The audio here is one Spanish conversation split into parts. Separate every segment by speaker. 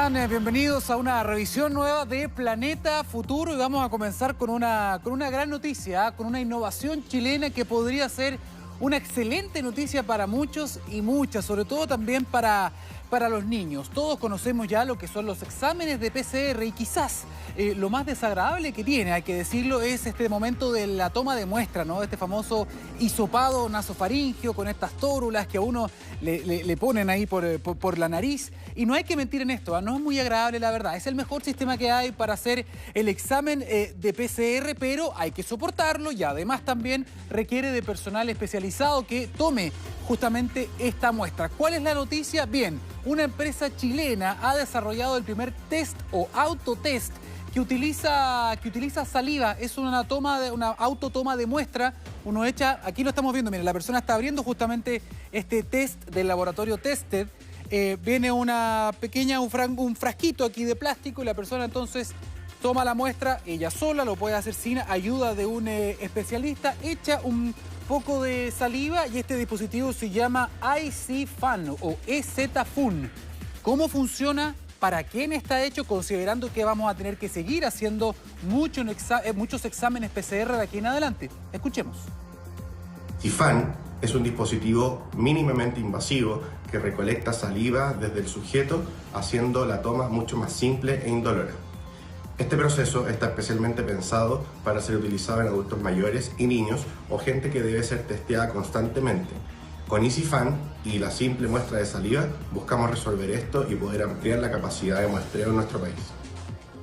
Speaker 1: están? Bienvenidos a una revisión nueva de Planeta Futuro y vamos a comenzar con una gran noticia, con una innovación chilena que podría ser una excelente noticia para muchos y muchas, sobre todo también para los niños. Todos conocemos ya lo que son los exámenes de PCR y quizás lo más desagradable que tiene, hay que decirlo, es este momento de la toma de muestra, ¿no? Este famoso hisopado nasofaríngeo con estas tórulas que a uno le ponen ahí por la nariz. Y no hay que mentir en esto, no es muy agradable la verdad. Es el mejor sistema que hay para hacer el examen de PCR, pero hay que soportarlo y además también requiere de personal especializado que tome justamente esta muestra. ¿Cuál es la noticia? Bien, una empresa chilena ha desarrollado el primer test o autotest que utiliza saliva. Es una autotoma de muestra. Uno echa, aquí lo estamos viendo, miren, la persona está abriendo justamente este test del laboratorio Tested. Viene un frasquito aquí de plástico y la persona entonces toma la muestra, ella sola, lo puede hacer sin ayuda de un especialista, echa un poco de saliva y este dispositivo se llama EZ-FUN o EZ-FUN. ¿Cómo funciona? ¿Para quién está hecho? Considerando que vamos a tener que seguir haciendo muchos exámenes PCR de aquí en adelante. Escuchemos.
Speaker 2: EZ-FUN es un dispositivo mínimamente invasivo que recolecta saliva desde el sujeto, haciendo la toma mucho más simple e indolora. Este proceso está especialmente pensado para ser utilizado en adultos mayores y niños o gente que debe ser testeada constantemente. Con EZ-FUN y la simple muestra de saliva buscamos resolver esto y poder ampliar la capacidad de muestreo en nuestro país.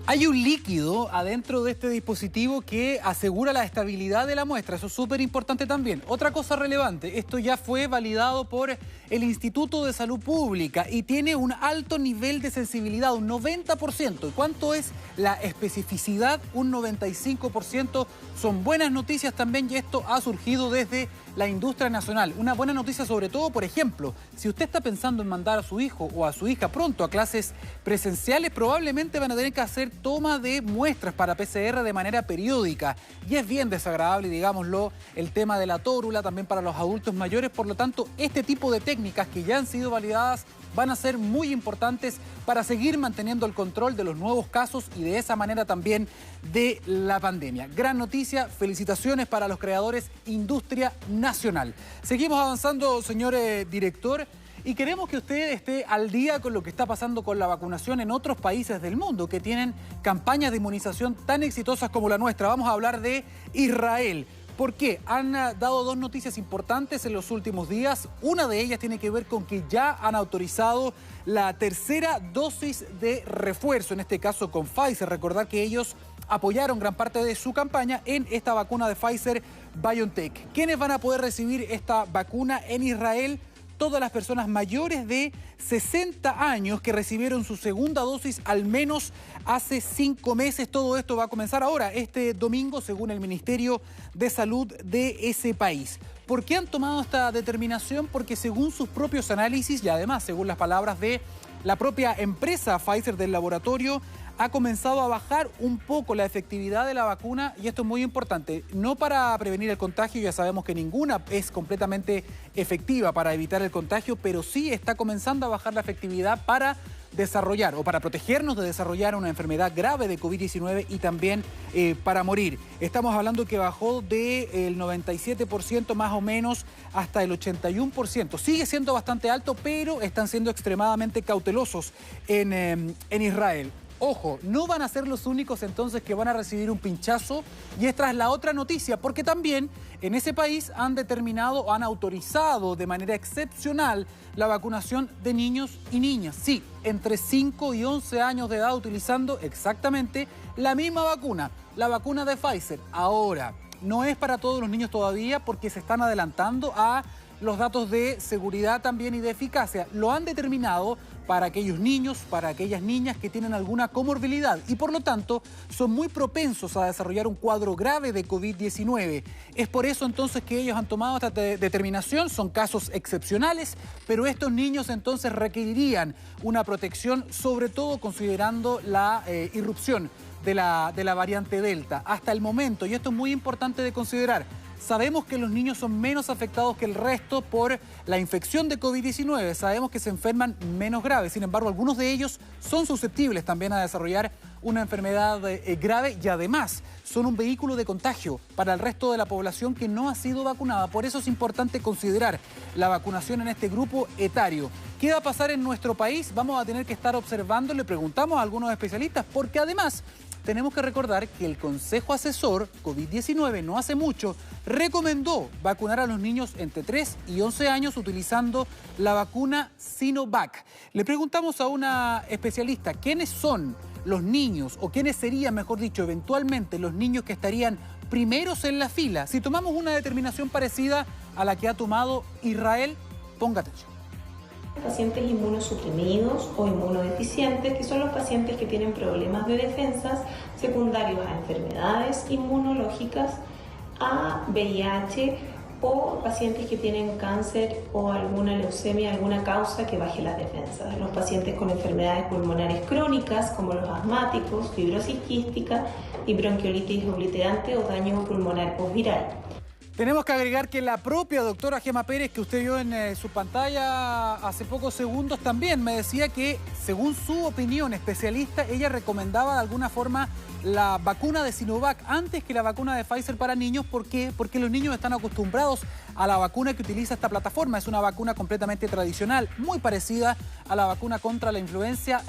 Speaker 1: Hay un líquido adentro de este dispositivo que asegura la estabilidad de la muestra. Eso es súper importante también. Otra cosa relevante, esto ya fue validado por el Instituto de Salud Pública y tiene un alto nivel de sensibilidad, un 90%. ¿Y cuánto es la especificidad? Un 95%. Son buenas noticias también y esto ha surgido desde la industria nacional. Una buena noticia sobre todo, por ejemplo, si usted está pensando en mandar a su hijo o a su hija pronto a clases presenciales, probablemente van a tener que hacer toma de muestras para PCR de manera periódica. Y es bien desagradable, digámoslo, el tema de la tórula también para los adultos mayores. Por lo tanto, este tipo de técnicas que ya han sido validadas van a ser muy importantes para seguir manteniendo el control de los nuevos casos y de esa manera también de la pandemia. Gran noticia, felicitaciones para los creadores, industria nacional. Seguimos avanzando, señor director, y queremos que usted esté al día con lo que está pasando con la vacunación en otros países del mundo que tienen campañas de inmunización tan exitosas como la nuestra. Vamos a hablar de Israel. ¿Por qué? Han dado dos noticias importantes en los últimos días. Una de ellas tiene que ver con que ya han autorizado la tercera dosis de refuerzo, en este caso con Pfizer. Recordar que ellos apoyaron gran parte de su campaña en esta vacuna de Pfizer-BioNTech. ¿Quiénes van a poder recibir esta vacuna en Israel? Todas las personas mayores de 60 años que recibieron su segunda dosis al menos hace 5 meses. Todo esto va a comenzar ahora, este domingo, según el Ministerio de Salud de ese país. ¿Por qué han tomado esta determinación? Porque según sus propios análisis y además según las palabras de la propia empresa Pfizer del laboratorio, ha comenzado a bajar un poco la efectividad de la vacuna y esto es muy importante, no para prevenir el contagio, ya sabemos que ninguna es completamente efectiva para evitar el contagio, pero sí está comenzando a bajar la efectividad para desarrollar o para protegernos de desarrollar una enfermedad grave de COVID-19 y también para morir. Estamos hablando que bajó del 97% más o menos hasta el 81%. Sigue siendo bastante alto, pero están siendo extremadamente cautelosos en Israel. Ojo, no van a ser los únicos entonces que van a recibir un pinchazo y esta es la otra noticia porque también en ese país han determinado o han autorizado de manera excepcional la vacunación de niños y niñas. Sí, entre 5 y 11 años de edad utilizando exactamente la misma vacuna, la vacuna de Pfizer. Ahora, no es para todos los niños todavía porque se están adelantando a los datos de seguridad también y de eficacia. Lo han determinado para aquellos niños, para aquellas niñas que tienen alguna comorbilidad y por lo tanto son muy propensos a desarrollar un cuadro grave de COVID-19. Es por eso entonces que ellos han tomado esta determinación, son casos excepcionales, pero estos niños entonces requerirían una protección, sobre todo considerando la irrupción de la variante Delta. Hasta el momento, y esto es muy importante de considerar, Sabemos que los niños son menos afectados que el resto por la infección de COVID-19. Sabemos que se enferman menos graves. Sin embargo, algunos de ellos son susceptibles también a desarrollar una enfermedad grave y además son un vehículo de contagio para el resto de la población que no ha sido vacunada. Por eso es importante considerar la vacunación en este grupo etario. ¿Qué va a pasar en nuestro país? Vamos a tener que estar observando, le preguntamos a algunos especialistas, porque además tenemos que recordar que el Consejo Asesor COVID-19 no hace mucho recomendó vacunar a los niños entre 3 y 11 años utilizando la vacuna Sinovac. Le preguntamos a una especialista quiénes son los niños, o quiénes serían, mejor dicho, eventualmente los niños que estarían primeros en la fila. Si tomamos una determinación parecida a la que ha tomado Israel, ponga atención.
Speaker 3: Pacientes inmunosuprimidos o inmunodeficientes, que son los pacientes que tienen problemas de defensas secundarios a enfermedades inmunológicas, a VIH, o pacientes que tienen cáncer o alguna leucemia, alguna causa que baje las defensas. Los pacientes con enfermedades pulmonares crónicas, como los asmáticos, fibrosis quística y bronquiolitis obliterante o daño pulmonar postviral.
Speaker 1: Tenemos que agregar que la propia doctora Gema Pérez, que usted vio en su pantalla hace pocos segundos, también me decía que, según su opinión especialista, ella recomendaba de alguna forma la vacuna de Sinovac antes que la vacuna de Pfizer para niños. ¿Por qué? Porque los niños están acostumbrados a la vacuna que utiliza esta plataforma. Es una vacuna completamente tradicional, muy parecida a la vacuna contra la influenza,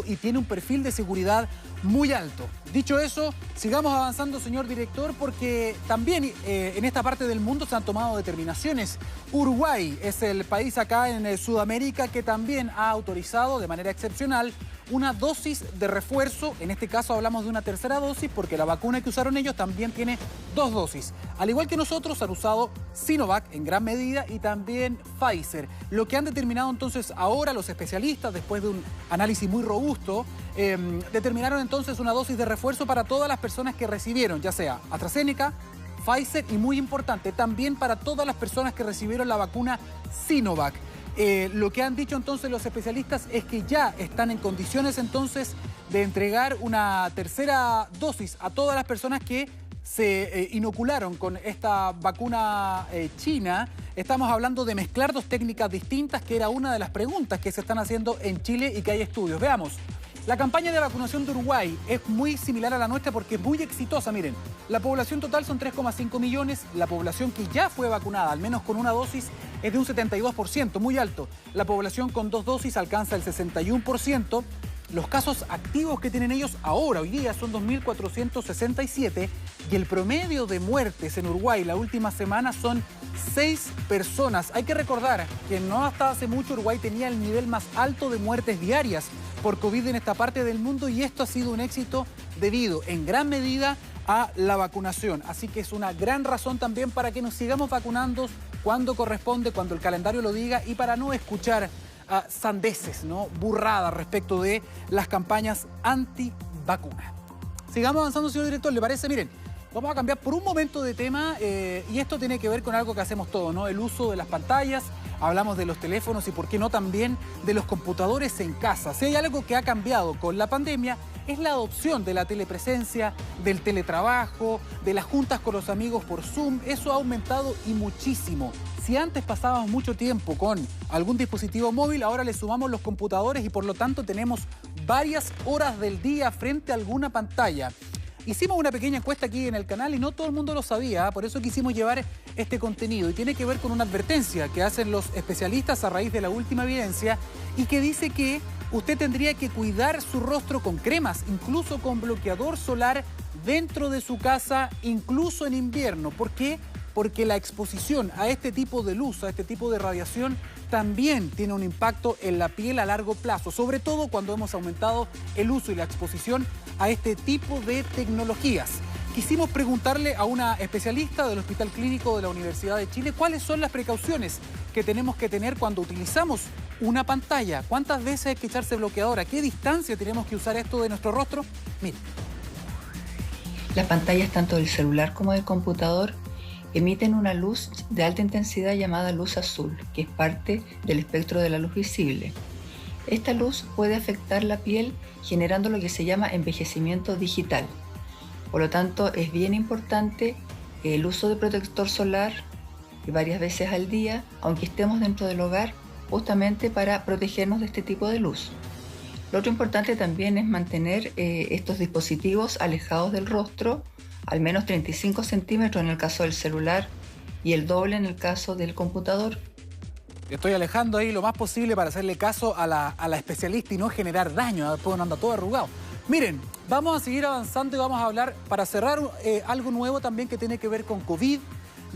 Speaker 1: y tiene un perfil de seguridad muy alto. Dicho eso, sigamos avanzando, señor director, porque también en esta parte del mundo se han tomado determinaciones. Uruguay es el país acá en Sudamérica que también ha autorizado de manera excepcional una dosis de refuerzo. En este caso hablamos de una tercera dosis porque la vacuna que usaron ellos también tiene 2 dosis. Al igual que nosotros han usado Sinovac en gran medida y también Pfizer. Lo que han determinado entonces ahora los especialistas, después de un análisis muy robusto, determinaron entonces una dosis de refuerzo para todas las personas que recibieron, ya sea AstraZeneca, Pfizer y, muy importante, también para todas las personas que recibieron la vacuna Sinovac. Lo que han dicho entonces los especialistas es que ya están en condiciones entonces de entregar una tercera dosis a todas las personas que se inocularon con esta vacuna china. Estamos hablando de mezclar 2 técnicas distintas, que era una de las preguntas que se están haciendo en Chile y que hay estudios. Veamos. La campaña de vacunación de Uruguay es muy similar a la nuestra porque es muy exitosa. Miren, la población total son 3,5 millones. La población que ya fue vacunada, al menos con una dosis, es de un 72%, muy alto. La población con 2 dosis alcanza el 61%. Los casos activos que tienen ellos ahora, hoy día, son 2.467 y el promedio de muertes en Uruguay la última semana son 6 personas. Hay que recordar que no hasta hace mucho Uruguay tenía el nivel más alto de muertes diarias por COVID en esta parte del mundo, y esto ha sido un éxito debido en gran medida a la vacunación. Así que es una gran razón también para que nos sigamos vacunando cuando corresponde, cuando el calendario lo diga, y para no escuchar sandeces, ¿no? Burradas respecto de las campañas anti-vacuna. Sigamos avanzando, señor director, ¿le parece? Miren, vamos a cambiar por un momento de tema y esto tiene que ver con algo que hacemos todos, ¿no? El uso de las pantallas, hablamos de los teléfonos y, por qué no, también de los computadores en casa. Si hay algo que ha cambiado con la pandemia, es la adopción de la telepresencia, del teletrabajo, de las juntas con los amigos por Zoom. Eso ha aumentado y muchísimo. Si antes pasábamos mucho tiempo con algún dispositivo móvil, ahora le sumamos los computadores y por lo tanto tenemos varias horas del día frente a alguna pantalla. Hicimos una pequeña encuesta aquí en el canal y no todo el mundo lo sabía, por eso quisimos llevar este contenido, y tiene que ver con una advertencia que hacen los especialistas a raíz de la última evidencia y que dice que usted tendría que cuidar su rostro con cremas, incluso con bloqueador solar dentro de su casa, incluso en invierno. ¿Por qué? Porque la exposición a este tipo de luz, a este tipo de radiación, también tiene un impacto en la piel a largo plazo, sobre todo cuando hemos aumentado el uso y la exposición a este tipo de tecnologías. Quisimos preguntarle a una especialista del Hospital Clínico de la Universidad de Chile cuáles son las precauciones que tenemos que tener cuando utilizamos una pantalla. ¿Cuántas veces hay que echarse bloqueador? ¿A qué distancia tenemos que usar esto de nuestro rostro? Mire.
Speaker 4: Las pantallas, tanto del celular como del computador, emiten una luz de alta intensidad llamada luz azul, que es parte del espectro de la luz visible. Esta luz puede afectar la piel generando lo que se llama envejecimiento digital. Por lo tanto, es bien importante el uso de protector solar varias veces al día, aunque estemos dentro del hogar, justamente para protegernos de este tipo de luz. Lo otro importante también es mantener estos dispositivos alejados del rostro, al menos 35 centímetros en el caso del celular y el doble en el caso del computador.
Speaker 1: Estoy alejando ahí lo más posible para hacerle caso a la especialista y no generar daño, después uno anda todo arrugado. Miren, vamos a seguir avanzando y vamos a hablar, para cerrar, algo nuevo también que tiene que ver con COVID.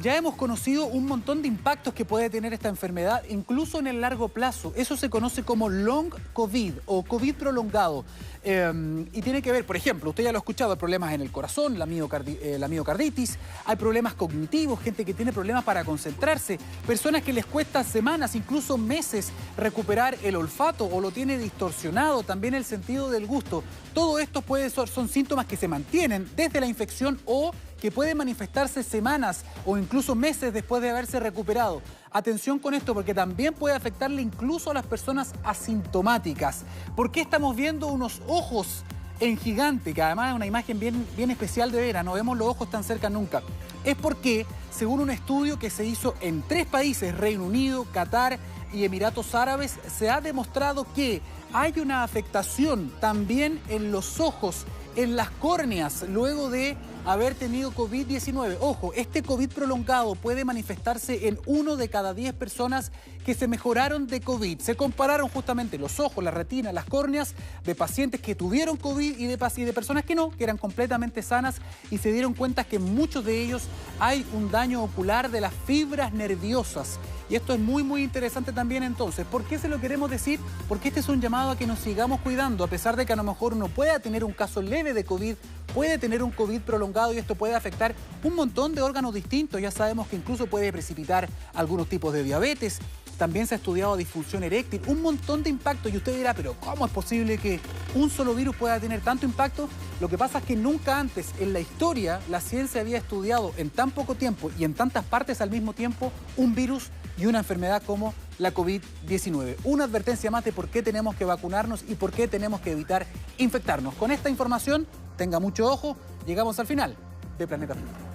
Speaker 1: Ya hemos conocido un montón de impactos que puede tener esta enfermedad, incluso en el largo plazo. Eso se conoce como long COVID o COVID prolongado. Y tiene que ver, por ejemplo, usted ya lo ha escuchado, hay problemas en el corazón, la miocarditis, hay problemas cognitivos, gente que tiene problemas para concentrarse, personas que les cuesta semanas, incluso meses, recuperar el olfato o lo tiene distorsionado, también el sentido del gusto. Todo esto son síntomas que se mantienen desde la infección o que pueden manifestarse semanas o incluso meses después de haberse recuperado. Atención con esto, porque también puede afectarle incluso a las personas asintomáticas. ¿Por qué estamos viendo unos ojos en gigante? Que además es una imagen bien especial de ver, no vemos los ojos tan cerca nunca. Es porque, según un estudio que se hizo en 3 países, Reino Unido, Qatar y Emiratos Árabes, se ha demostrado que hay una afectación también en los ojos, en las córneas, luego de haber tenido COVID-19. Ojo, este COVID prolongado puede manifestarse en 1 de cada 10 personas que se mejoraron de COVID. Se compararon justamente los ojos, la retina, las córneas de pacientes que tuvieron COVID y de personas que no, que eran completamente sanas, y se dieron cuenta que en muchos de ellos hay un daño ocular de las fibras nerviosas. Y esto es muy interesante también entonces. ¿Por qué se lo queremos decir? Porque este es un llamado a que nos sigamos cuidando, a pesar de que a lo mejor uno pueda tener un caso leve de COVID, puede tener un COVID prolongado y esto puede afectar un montón de órganos distintos. Ya sabemos que incluso puede precipitar algunos tipos de diabetes. También se ha estudiado disfunción eréctil, un montón de impactos. Y usted dirá, pero ¿cómo es posible que un solo virus pueda tener tanto impacto? Lo que pasa es que nunca antes en la historia la ciencia había estudiado en tan poco tiempo y en tantas partes al mismo tiempo un virus y una enfermedad como la COVID-19. Una advertencia más de por qué tenemos que vacunarnos y por qué tenemos que evitar infectarnos. Con esta información, tenga mucho ojo, llegamos al final de Planeta Fútbol.